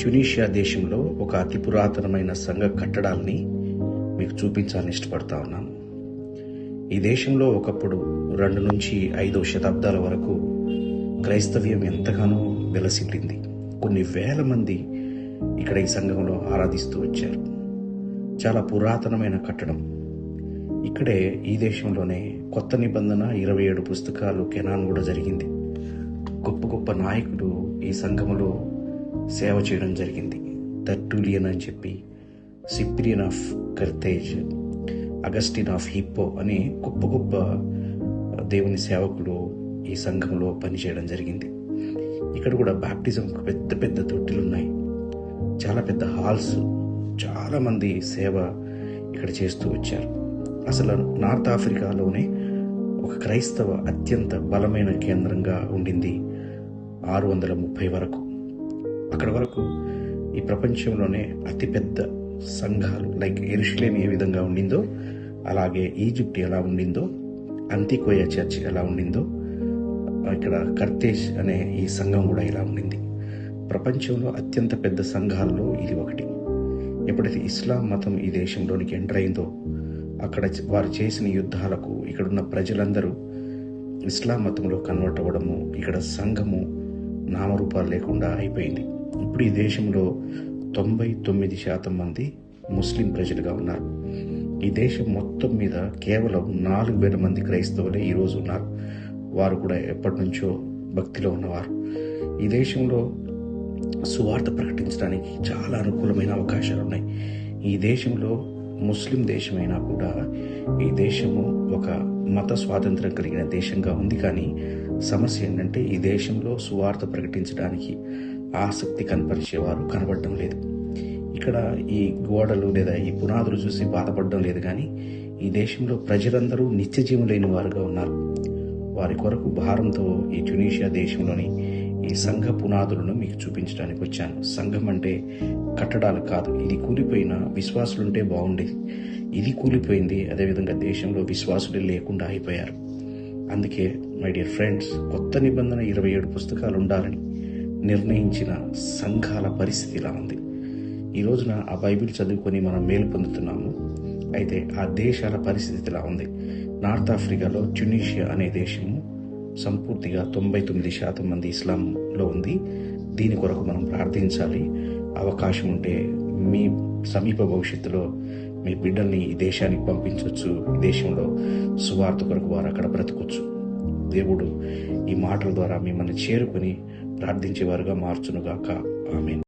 Tunisia దేశంలో ఒక అతి పురాతనమైన సంఘ కట్టడాల్ని మీకు చూపించాలని ఇష్టపడతా ఉన్నాను. ఈ దేశంలో ఒకప్పుడు 2 నుంచి 5 శతాబ్దాల వరకు క్రైస్తవ్యం ఎంతగానో వెలసిల్లింది. కొన్ని వేల మంది ఇక్కడ ఈ సంఘంలో ఆరాధిస్తూ వచ్చారు. చాలా పురాతనమైన కట్టడం. ఇక్కడే ఈ దేశంలోనే కొత్త నిబంధన 27 పుస్తకాలు కెనాన్ కూడా జరిగింది. గొప్ప గొప్ప నాయకులు ఈ సంఘములో సేవ చేయడం జరిగింది. టర్టులియన్ అని చెప్పి, సిప్రియన్ ఆఫ్ కర్తేజ్, అగస్టిన్ ఆఫ్ హిప్పో అని గొప్ప గొప్ప దేవుని సేవకులు ఈ సంఘంలో పనిచేయడం జరిగింది. ఇక్కడ కూడా బాప్టిజం పెద్ద పెద్ద తొట్టిలు ఉన్నాయి, చాలా పెద్ద హాల్స్, చాలా మంది సేవ ఇక్కడ చేస్తూ వచ్చారు. అసలు నార్త్ ఆఫ్రికాలోనే ఒక క్రైస్తవ అత్యంత బలమైన కేంద్రంగా ఉండింది 630 వరకు. అక్కడ వరకు ఈ ప్రపంచంలోనే అతిపెద్ద సంఘాలు లైక్ యెరూషలేం ఏ విధంగా ఉండిందో, అలాగే ఈజిప్ట్ ఎలా ఉండిందో, అంతికోయ చర్చ్ ఎలా ఉండిందో, ఇక్కడ కర్తేజ్ అనే ఈ సంఘం కూడా ఇలా ఉండింది. ప్రపంచంలో అత్యంత పెద్ద సంఘాల్లో ఇది ఒకటి. ఎప్పుడైతే ఇస్లాం మతం ఈ దేశంలోనికి ఎంటర్ అయిందో, అక్కడ వారు చేసిన యుద్ధాలకు ఇక్కడున్న ప్రజలందరూ ఇస్లాం మతంలో కన్వర్ట్ అవ్వడము, ఇక్కడ సంఘము నామరూపాలు లేకుండా అయిపోయింది. ఇప్పుడు ఈ దేశంలో 99% మంది ముస్లిం ప్రజలుగా ఉన్నారు. ఈ దేశం మొత్తం మీద కేవలం 4,000 మంది క్రైస్తవులే ఈరోజు ఉన్నారు. వారు కూడా ఎప్పటి నుంచో భక్తిలో ఉన్నవారు. ఈ దేశంలో సువార్త ప్రకటించడానికి చాలా అనుకూలమైన అవకాశాలు ఉన్నాయి. ఈ దేశంలో ముస్లిం దేశమైనా కూడా ఈ దేశము ఒక మత స్వాతంత్రం కలిగిన దేశంగా ఉంది. కానీ సమస్య ఏంటంటే ఈ దేశంలో సువార్త ప్రకటించడానికి ఆసక్తి కనపరిచేవారు కనబడడం లేదు. ఇక్కడ ఈ గోడలు లేదా ఈ పునాదులు చూసి బాధపడడం లేదు, కానీ ఈ దేశంలో ప్రజలందరూ నిత్య జీవం లేని వారుగా ఉన్నారు. వారి కొరకు భారంతో ఈ ట్యునీషియా దేశంలోని ఈ సంఘ పునాదులను మీకు చూపించడానికి వచ్చాను. సంఘం అంటే కట్టడాలు కాదు, ఇది కూలిపోయిన విశ్వాసులుంటే బాగుండేది. ఇది కూలిపోయింది. అదేవిధంగా దేశంలో విశ్వాసులు లేకుండా అయిపోయారు. అందుకే మై డియర్ ఫ్రెండ్స్, కొత్త నిబంధన 27 పుస్తకాలు ఉండాలని నిర్ణయించిన సంఘాల పరిస్థితి ఇలా ఉంది. ఈ రోజున ఆ బైబిల్ చదువుకొని మనం మేలు పొందుతున్నాము. అయితే ఆ దేశాల పరిస్థితి ఇలా ఉంది. నార్త్ ఆఫ్రికాలో ట్యునీషియా అనే దేశము సంపూర్తిగా 99% మంది ఇస్లాంలో ఉంది. దీని కొరకు మనం ప్రార్థించాలి. అవకాశం ఉంటే మీ సమీప భవిష్యత్తులో మీ బిడ్డల్ని ఈ దేశానికి పంపించవచ్చు. ఈ దేశంలో సువార్త కొరకు వారు అక్కడ బ్రతకొచ్చు. దేవుడు ఈ మాటల ద్వారా మిమ్మల్ని చేరుకొని ప్రార్థించేవారుగా మార్చునుగాక. ఆమేన్.